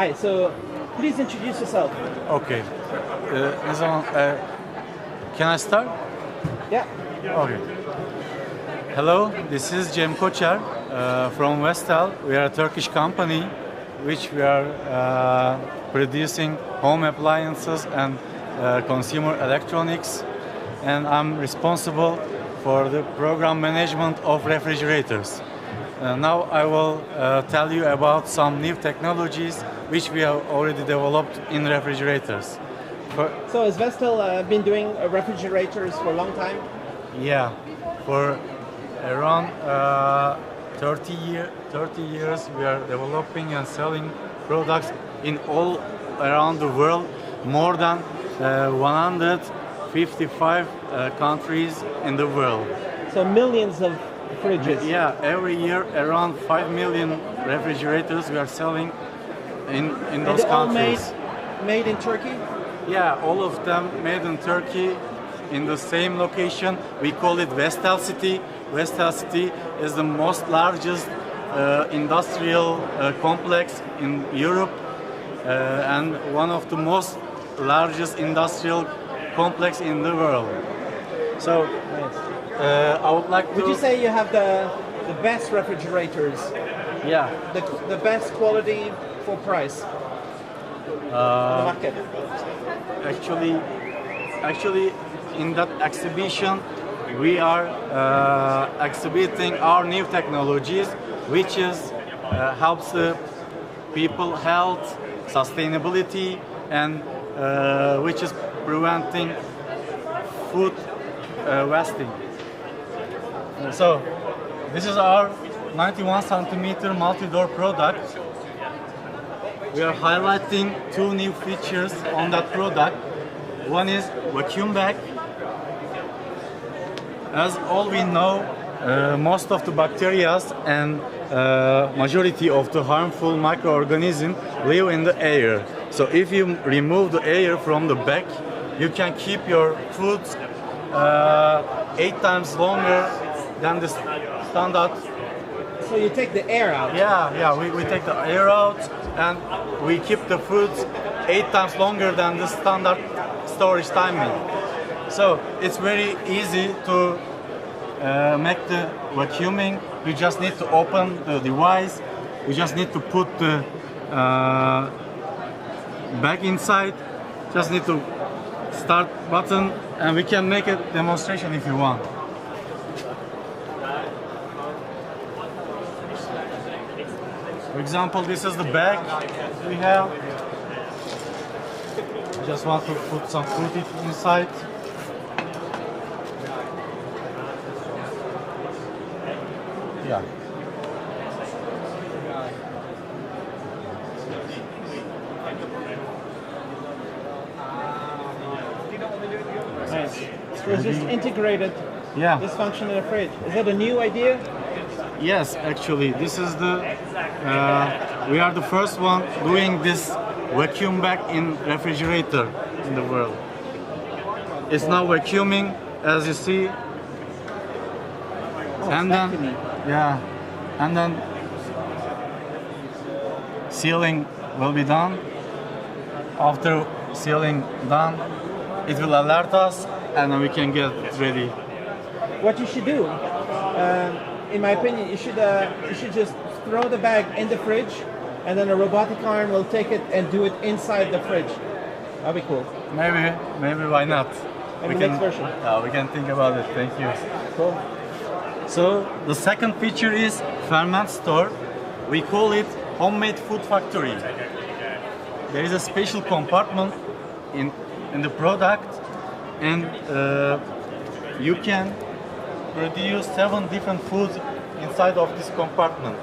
Hi, so please introduce yourself. Okay. Can I start? Yeah. Okay. Hello, this is Cem Koçer from Vestel. We are a Turkish company which we are producing home appliances and consumer electronics, and I'm responsible for the program management of refrigerators. Now I will tell you about some new technologies which we have already developed in refrigerators. So has Vestel been doing refrigerators for a long time? Yeah, for around 30 years we are developing and selling products in all around the world, more than 155 countries in the world. So millions of fridges. Yeah, every year around 5 million refrigerators we are selling in those countries. All made in Turkey? Yeah, all of them made in Turkey in the same location. We call it Vestel City. Vestel City is the most largest industrial complex in Europe and one of the most largest industrial complex in the world. So I would like to... Would you say you have the best refrigerators? Yeah. The best quality for price? The market? Actually, in that exhibition, we are exhibiting our new technologies, which is helps people health, sustainability, and which is preventing food wasting. So, this is our 91 centimeter multi-door product. We are highlighting two new features on that product. One is vacuum bag. As all we know, most of the bacteria and majority of the harmful microorganisms live in the air. So if you remove the air from the bag, you can keep your foods 8 times longer than the standard. So you take the air out? Yeah, we take the air out and we keep the foods 8 times longer than the standard storage timing. So it's very easy to make the vacuuming. You just need to open the device. You just need to put the bag inside. Just need to start button, and we can make a demonstration if you want. For example, this is the bag we have. Just want to put some food inside. Yeah. Nice. So it's just integrated. Yeah. This function in the fridge. Is that a new idea? Yes, actually, this is the. We are the first one doing this vacuum bag in refrigerator in the world. It's now vacuuming, as you see. And then, and then sealing will be done. After sealing done, it will alert us, and then we can get ready. What you should do, in my opinion, you should just throw the bag in the fridge, and then a robotic arm will take it and do it inside the fridge. That'd be cool. Maybe why not? Maybe next version. We can think about it. Thank you. Cool. So the second feature is Ferment store. We call it homemade food factory. There is a special compartment in the product, and you can produce 7 different foods inside of this compartment.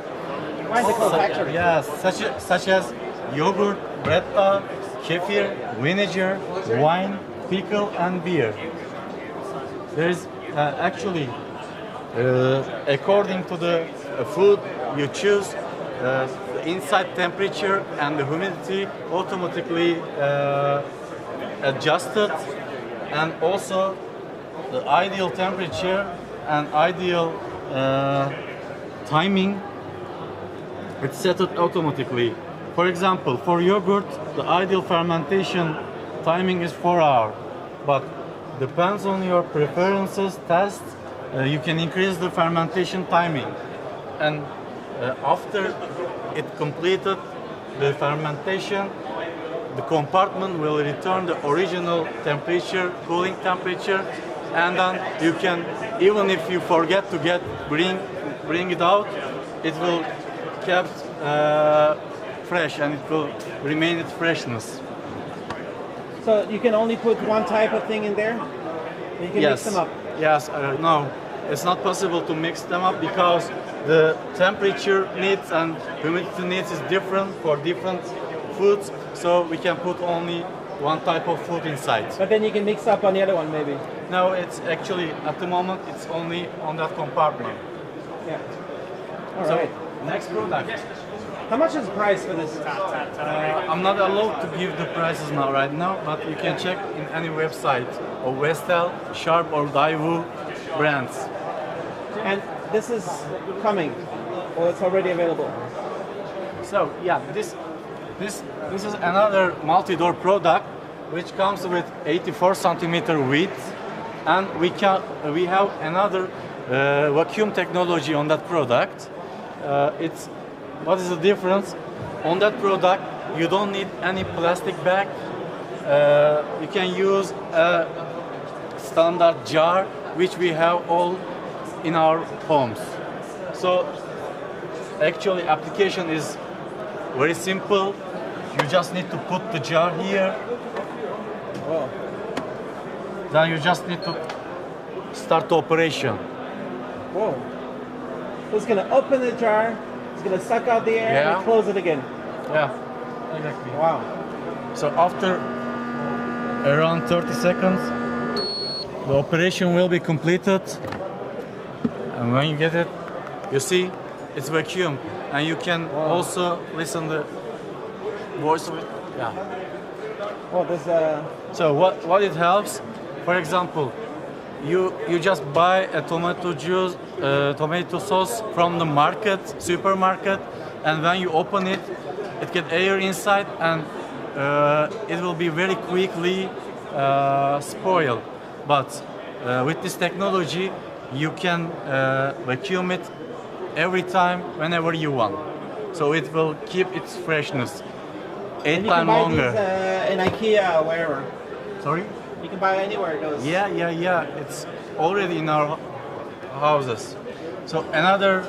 Why is it called factory? Yes, such as yogurt, bread, kefir, vinegar, wine, pickle, and beer. There is actually, according to the food you choose, the inside temperature and the humidity automatically adjusted, and also the ideal temperature and ideal timing, it's set it automatically. For example, for yogurt, the ideal fermentation timing is 4 hours, but depends on your preferences, taste, you can increase the fermentation timing. And after it completed the fermentation, the compartment will return the original temperature, cooling temperature, and then you can, even if you forget to bring it out, it will kept fresh and it will remain its freshness. So you can only put one type of thing in there? You can mix them up? Yes, no, it's not possible to mix them up because the temperature needs and humidity needs is different for different foods, so we can put only one type of food inside. But then you can mix up on the other one maybe? No, it's actually, at the moment, it's only on that compartment. Yeah. All right. Next product. How much is the price for this? I'm not allowed to give the prices now, right now, but you can check in any website of Vestel, Sharp or day4 brands. And this is coming, or it's already available? So yeah, this is another multi-door product which comes with 84 centimeter width, and we have another vacuum technology on that product. What is the difference? On that product, you don't need any plastic bag. You can use a standard jar, which we have all in our homes. So actually application is very simple. You just need to put the jar here. Wow. Then you just need to start the operation. Whoa. So it's going to open the jar, it's going to suck out the air, and close it again. Yeah, exactly. Wow. So after around 30 seconds, the operation will be completed. And when you get it, you see it's vacuum, and you can also listen the voice of it. Yeah. Oh, there's a... So what it helps, for example, you just buy a tomato juice, tomato sauce from the market, supermarket, and when you open it, it gets air inside, and it will be very quickly spoiled. But with this technology, you can vacuum it every time, whenever you want. So it will keep its freshness 8 times longer. These, in IKEA, wherever. Sorry? You can buy anywhere those. Yeah. It's already in our houses. So another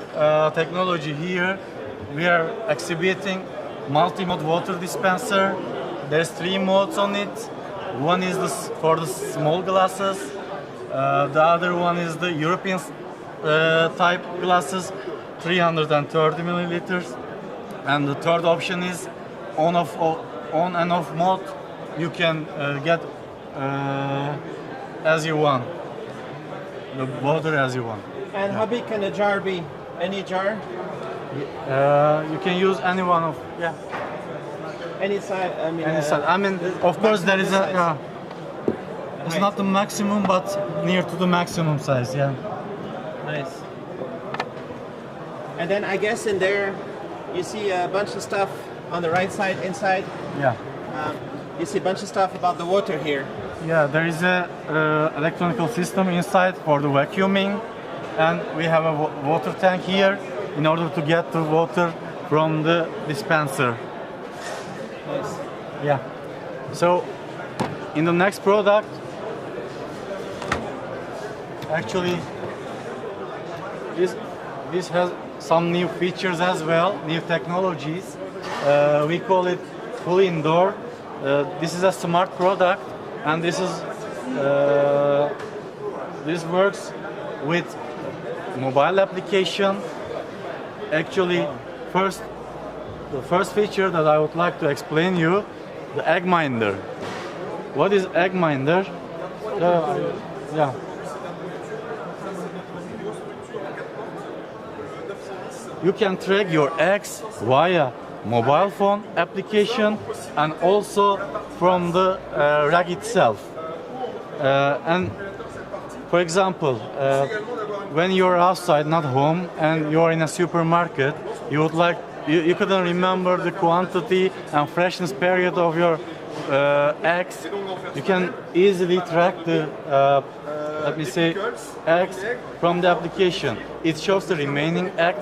technology here, we are exhibiting multi-mode water dispenser. There's 3 modes on it. One is for the small glasses. The other one is the European type glasses, 330 milliliters. And the third option is on and off mode. You can get as you want, the water as you want. And how big can a jar be? Any jar? You can use any one of, Any size? any size. I mean, of course there is a, it's not the maximum, but near to the maximum size, Nice. And then I guess in there, you see a bunch of stuff on the right side, inside. Yeah. You see a bunch of stuff about the water here. Yeah, there is a electronic system inside for the vacuuming, and we have a water tank here in order to get the water from the dispenser. Nice. Yeah. So in the next product, actually this has some new features as well, new technologies. We call it full indoor. This is a smart product, and this works with mobile application. Actually, the first feature that I would like to explain you, the egg minder. What is egg minder? Yeah. You can track your eggs via mobile phone application and also from the rack itself. And for example, when you're outside, not home, and you're in a supermarket, you would like you couldn't remember the quantity and freshness period of your eggs, you can easily track the let me say eggs from the application. It shows the remaining egg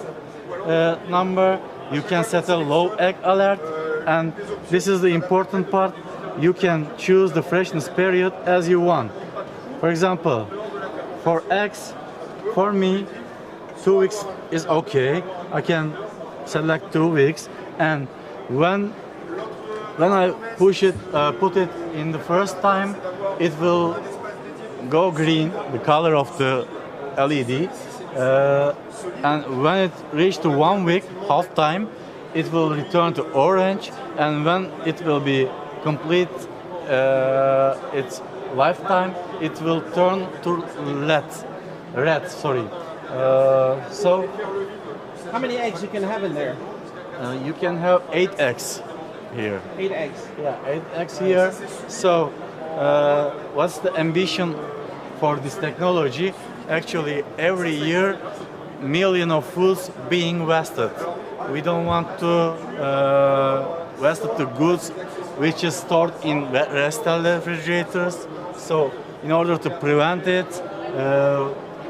number. You can set a low egg alert, and this is the important part. You can choose the freshness period as you want. For example, for eggs, for me, 2 weeks is okay. I can select 2 weeks, and when I push it, put it in the first time, it will go green, the color of the LED, and when it reaches to 1 week, half time, it will return to orange, and when it will be complete its lifetime, it will turn to red. Sorry. So, how many eggs you can have in there? you can have 8 eggs here. 8 eggs. Yeah, 8 eggs here. So, what's the ambition for this technology? Actually, every year, million of foods being wasted. We don't want to waste the goods which is stored in Vestel refrigerators. So, in order to prevent it,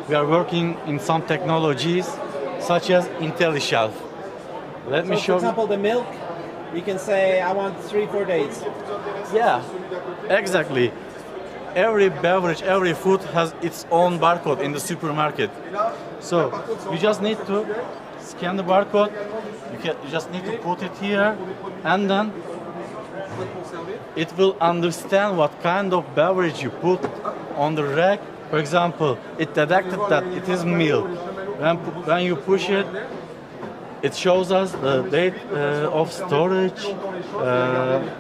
we are working in some technologies such as IntelliShelf. Let me So, show for example, the milk, you can say, I want 3-4 days. Yeah, exactly. Every beverage, every food has its own barcode in the supermarket. So you just need to scan the barcode. You just need to put it here, and then it will understand what kind of beverage you put on the rack. For example, it detected that it is milk. When you push it, it shows us the date of storage,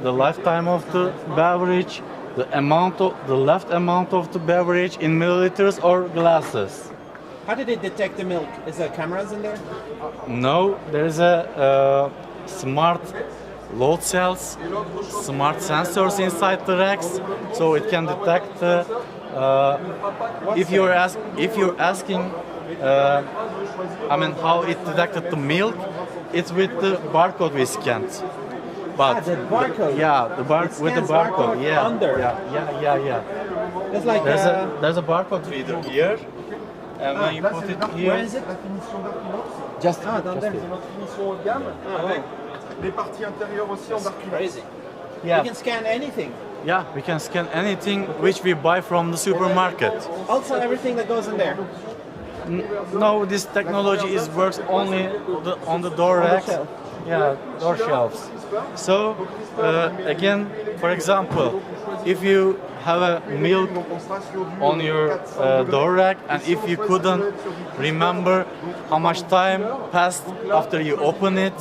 the lifetime of the beverage, the left amount of the beverage in milliliters or glasses. How did it detect the milk? Is there cameras in there? No, there is a smart load cells, smart sensors inside the racks, so it can detect. If you're asking, I mean, how it detected the milk, it's with the barcode we scanned. But the barcode. Yeah, with the barcode. Yeah, under. Yeah. It's like There's a barcode reader here, and when you put it here, where is it? just down there. Crazy. Yeah. You can scan anything. Yeah, we can scan anything which we buy from the supermarket. Also, everything that goes in there. No, this technology works only on the door racks. shelf. Yeah, door shelves. So, again, for example, if you have a milk on your door rack, and if you couldn't remember how much time passed after you open it,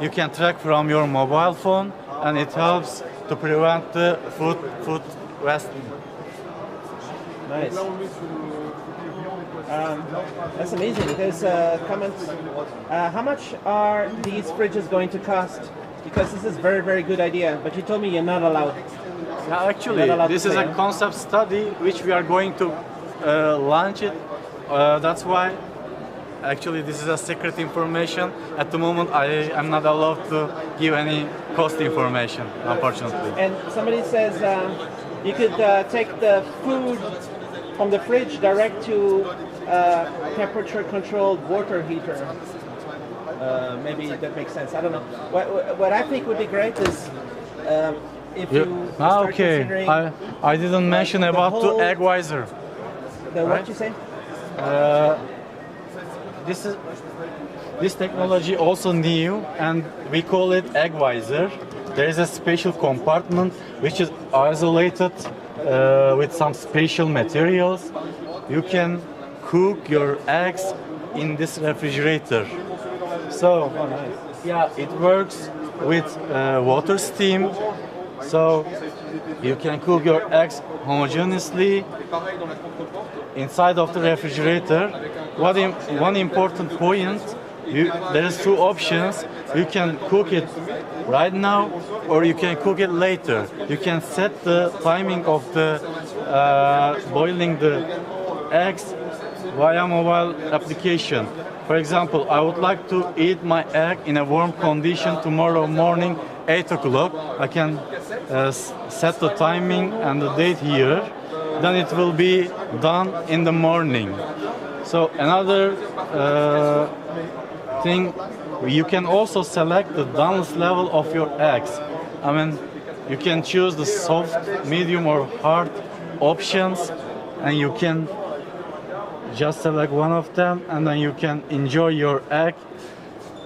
you can track from your mobile phone, and it helps to prevent the food wasting. Nice. That's amazing. There's comments. How much are these fridges going to cost? Because this is very, very good idea. But you told me you're not allowed. Yeah, actually, this is a concept study which we are going to launch it. That's why, actually, this is a secret information. At the moment, I am not allowed to give any cost information, unfortunately. And somebody says you could take the food from the fridge direct to temperature-controlled water heater. Maybe that makes sense. I don't know. What I think would be great is if you start considering I didn't mention about the egg visor. What you say? This technology also new, and we call it egg visor. There is a special compartment which is isolated with some special materials. You can cook your eggs in this refrigerator. So, yeah, it works with water steam. So you can cook your eggs homogeneously inside of the refrigerator. One important point, there is 2 options. You can cook it right now, or you can cook it later. You can set the timing of the boiling the eggs via mobile application. For example, I would like to eat my egg in a warm condition tomorrow morning, 8 o'clock. I can set the timing and the date here. Then it will be done in the morning. So another thing, you can also select the doneness level of your eggs. I mean, you can choose the soft, medium or hard options, and you can just select one of them, and then you can enjoy your egg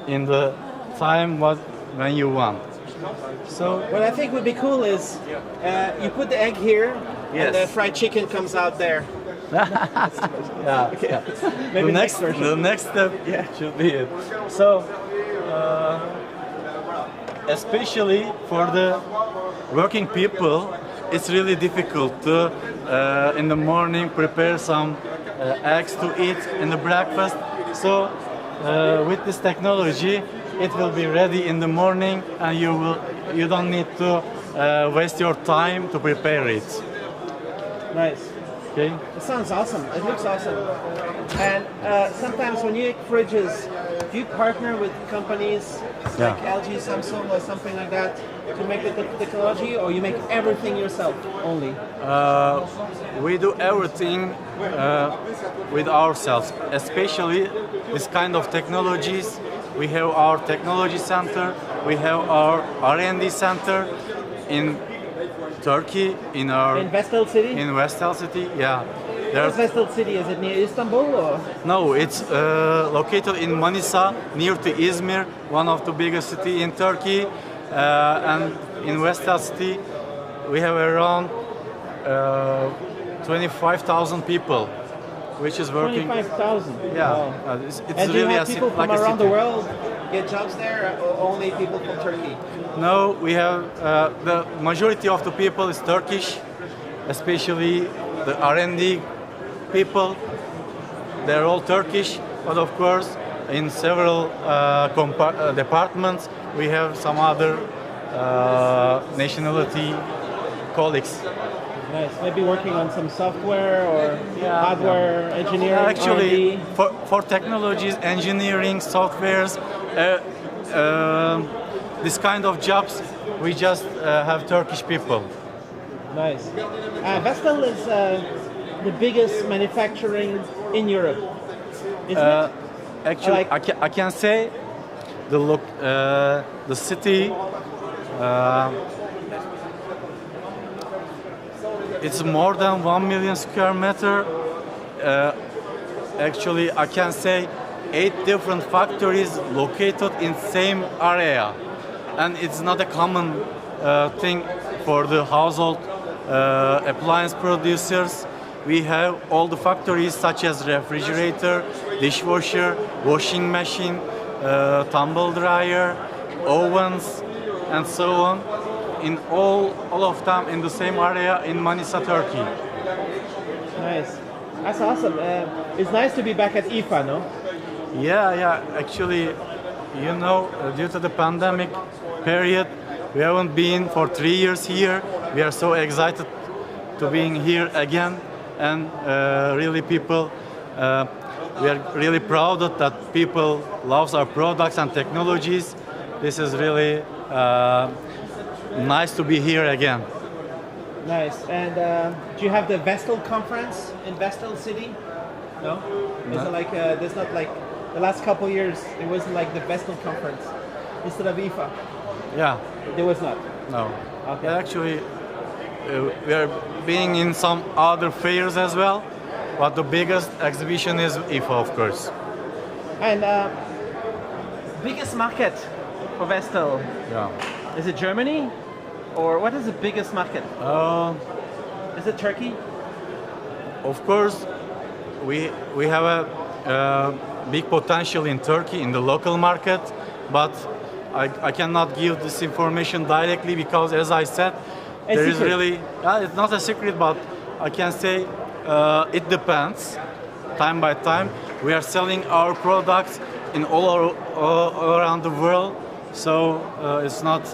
in the time when you want. So what I think would be cool is you put the egg here, Yes. and the fried chicken comes out there. yeah, Okay. yeah. Maybe the next version. the next step should be it. So especially for the working people, it's really difficult to in the morning prepare some eggs to eat in the breakfast. So with this technology, it will be ready in the morning, and you don't need to waste your time to prepare it. Nice. Okay. It sounds awesome. It looks awesome. And sometimes when you make fridges, do you partner with companies like LG, Samsung, or something like that to make the technology, or you make everything yourself only? We do everything with ourselves, especially this kind of technologies. We have our technology center, we have our R&D center in Turkey, in Vestel City? In Vestel City, yeah. Where's Vestel City? Is it near Istanbul or? No, it's located in Manisa, near to Izmir, one of the biggest city in Turkey. And in Vestel City, we have around 25,000 people, which is working. 25,000. Yeah, Wow. it's And do you really have people like from a around city. the world get jobs there, or only people from Turkey? No, we have the majority of the people is Turkish, especially the R&D people. They're all Turkish, but of course, in several departments, we have some other nationality colleagues. Nice. Maybe working on some software or hardware engineering. Actually, R&D. for technologies, engineering, softwares, this kind of jobs, we just have Turkish people. Nice. Vestel is the biggest manufacturing in Europe, isn't it? Actually, I can say the city. It's more than 1 million square meter. Actually, I can say 8 different factories located in same area, and it's not a common thing for the household appliance producers. We have all the factories such as refrigerator, dishwasher, washing machine, tumble dryer, ovens, and so on. In all of them in the same area in Manisa, Turkey. Nice. That's awesome. It's nice to be back at IFA, no? Yeah. Actually, due to the pandemic period, we haven't been for 3 years here. We are so excited to being here again, and really people, we are really proud that people love our products and technologies. This is really nice to be here again. Nice. And do you have the Vestel conference in Vestel City? No? Is it like there's not like the last couple years? It wasn't like the Vestel conference instead of IFA. Yeah. There was not. No. Okay. Yeah, actually, we are being in some other fairs as well, but the biggest exhibition is IFA, of course. And biggest market for Vestel? Yeah. Is it Germany? Or what is the biggest market? Is it Turkey? Of course, we have a big potential in Turkey in the local market, but I cannot give this information directly because, as I said, there is really it's not a secret, but I can say it depends. Time by time, we are selling our products in all around the world, so it's not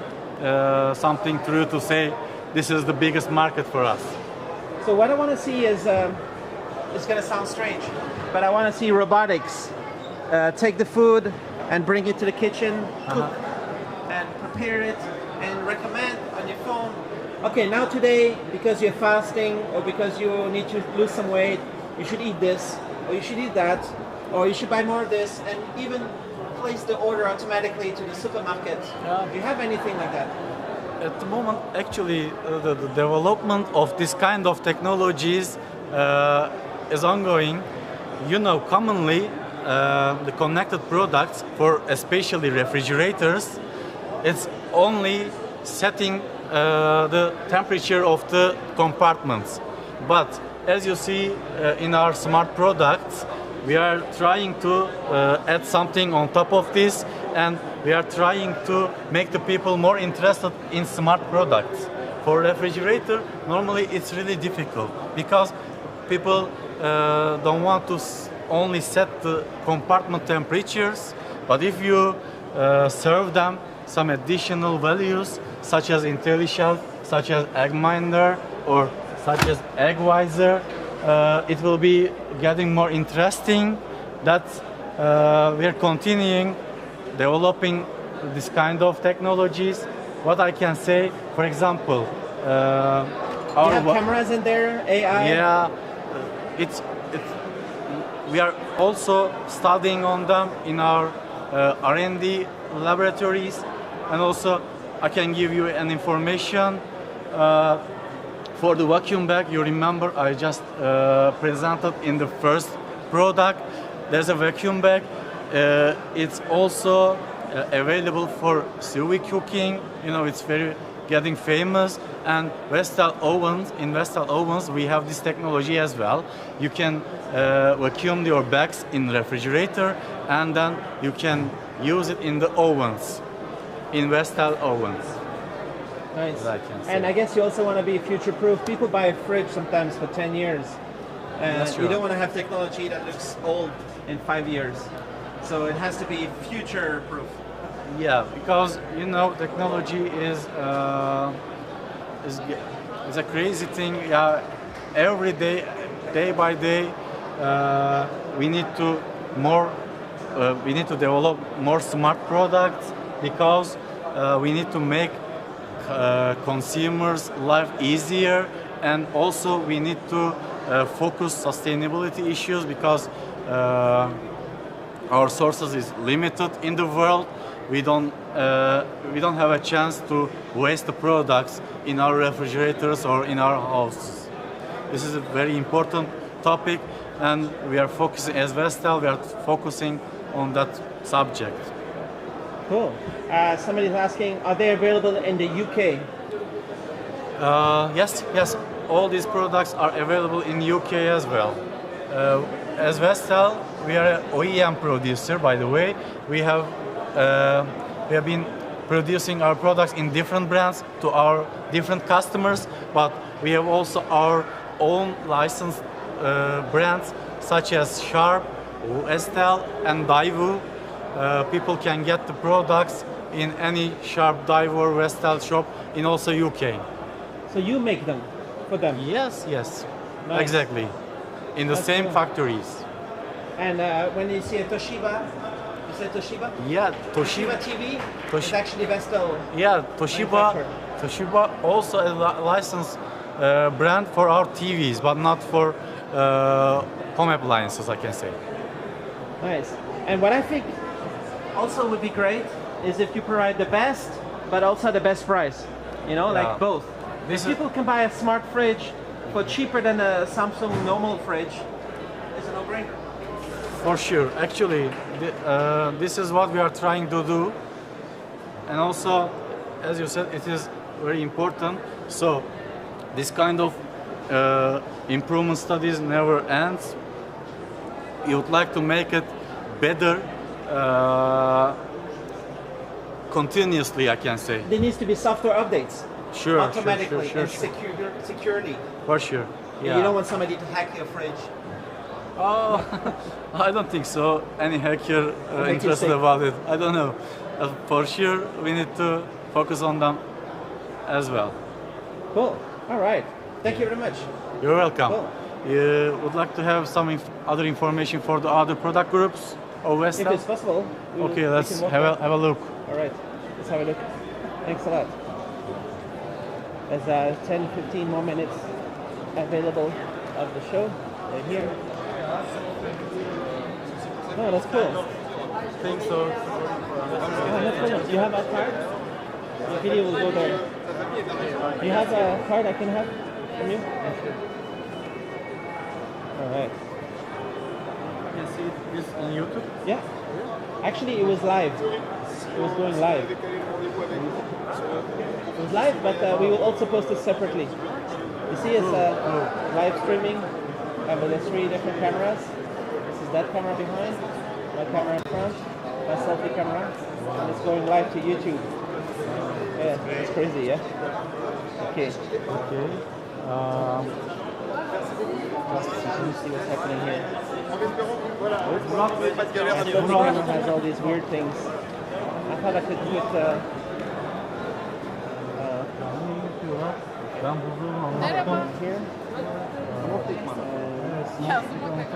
something true to say this is the biggest market for us. So what I want to see is, it's going to sound strange, but I want to see robotics take the food and bring it to the kitchen, cook and prepare it, and recommend on your phone. Okay, now today, because you're fasting or because you need to lose some weight, you should eat this, or you should eat that, or you should buy more of this, and even place the order automatically to the supermarket. Do you have anything like that? At the moment, actually, the development of this kind of technologies is ongoing. You know, commonly, the connected products for especially refrigerators, it's only setting the temperature of the compartments. But as you see in our smart products, we are trying to add something on top of this, and we are trying to make the people more interested in smart products. For refrigerator, normally it's really difficult because people don't want to only set the compartment temperatures, but if you serve them some additional values such as IntelliShelf, such as Egg Minder, or such as Egg Visor, it will be getting more interesting. That we are continuing developing this kind of technologies. What I can say, for example, you have cameras in there, AI? Yeah, it's we are also studying on them in our R&D laboratories, and also I can give you an information for the vacuum bag. You remember I just presented in the first product. There's a vacuum bag. It's also available for sous vide cooking. You know, it's very getting famous. And Vestel ovens, in Vestel ovens, we have this technology as well. You can vacuum your bags in refrigerator, and then you can use it in the ovens, in Vestel ovens. Nice. And I guess you also want to be future-proof. People buy a fridge sometimes for 10 years. And you don't want to have technology that looks old in 5 years. So it has to be future-proof. Yeah, because you know technology is a crazy thing. Yeah, every day, day by day, we need to develop more smart products because we need to make consumers' life easier, and also we need to focus sustainability issues because our sources is limited in the world. We don't have a chance to waste the products in our refrigerators or in our houses. This is a very important topic, and we are focusing as Vestel. We are focusing on that subject. Cool. Somebody's asking, are they available in the UK? Yes. All these products are available in UK as well. As Vestel, we are an OEM producer, by the way. We have been producing our products in different brands to our different customers, but we have also our own licensed brands such as Sharp, Vestel, and day4. People can get the products in any Sharp, day4, Vestel shop in also UK. So you make them for them? Yes. Nice. Exactly. In the same factories. And when you see a Toshiba, you say Toshiba? Yeah, Toshiba TV is actually Vestel. Yeah, Toshiba also a licensed brand for our TVs, but not for home appliances, I can say. Nice. And what I think also would be great is if you provide the best, but also the best price. You know, like both. If people can buy a smart fridge for cheaper than a Samsung normal fridge, it's a no-brainer. For sure. Actually, this is what we are trying to do. And also, as you said, it is very important. So, this kind of improvement studies never ends. You would like to make it better continuously, I can say. There needs to be software updates. Sure, automatically sure. and securely. For sure. Yeah. You don't want somebody to hack your fridge. Oh, I don't think so. Any hacker interested about it? I don't know. For sure, we need to focus on them as well. Cool. All right. Thank you very much. You're welcome. Cool. You would like to have some other information for the other product groups? of If Vestel? it's possible. Okay, we let's can walk have around. a look. All right, let's have a look. Thanks a lot. There's 10-15 more minutes available of the show. Right here. Oh, that's cool. Think so. Oh, that's cool. You have a card? The video will go there. Do you have a card I can have from you? All right. You see this on YouTube? Yeah. Actually, it was live. It was going live. It was live, but we will also post it separately. You see, it's live streaming with the 3 different cameras. This is that camera behind, my camera in front, my selfie camera, and it's going live to YouTube. Yeah, it's crazy, yeah? Okay. Okay. Let me see what's happening here. The camera has all these weird things. I thought I could put Ben buzdolabını anlatmam. here. Yazmak